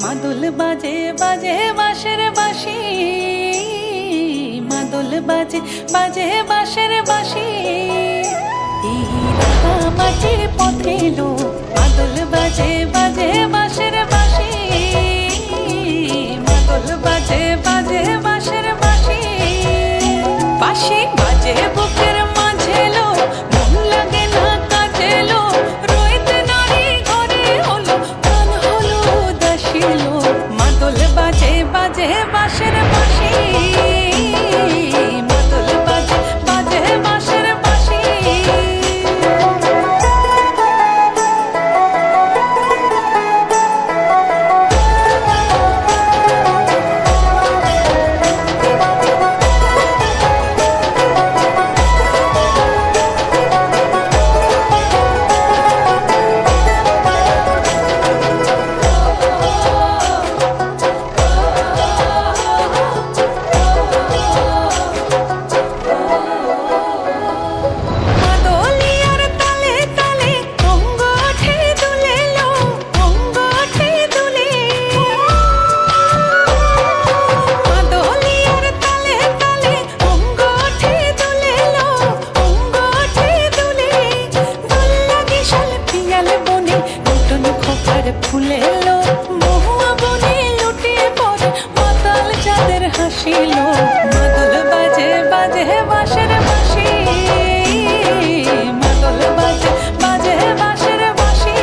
মাদল বাজে বাজে বাঁশের বাঁশি, মাদল বাজে বাজে বাঁশের বাঁশি। এই রাঙা মাটির পথে এলো, মাদল বাজে বাজে বাঁশের বাঁশি, মাদল বাজে বাজে বাঁশের বাঁশি। বাঁশি বাজে বুকের মাঝে এলো, মন লাগে না কাজে এলো, রইতে নারী ঘরে হলো, প্রাণ হলো উদাসী এলো। মাদল বাজে বাজে বাঁশের বাঁশি, মাদল বাজে বাজে বাঁশের বাঁশি। ফুলে এলো মহুয়া বনে লুটিয়ে পড়ে মাতাল চাঁদের হাসিলো। মাদল বাজে বাজে বাঁশের বাঁশি, মাদল বাজে বাজে বাঁশের বাঁশি।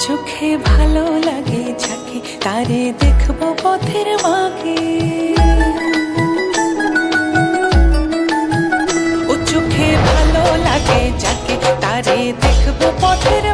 চোখে ভালো লাগে যাকে, তারে দেখবো পথের বাঁকে। ও চোখে ভালো লাগে যাকে, তারে দেখবো পথের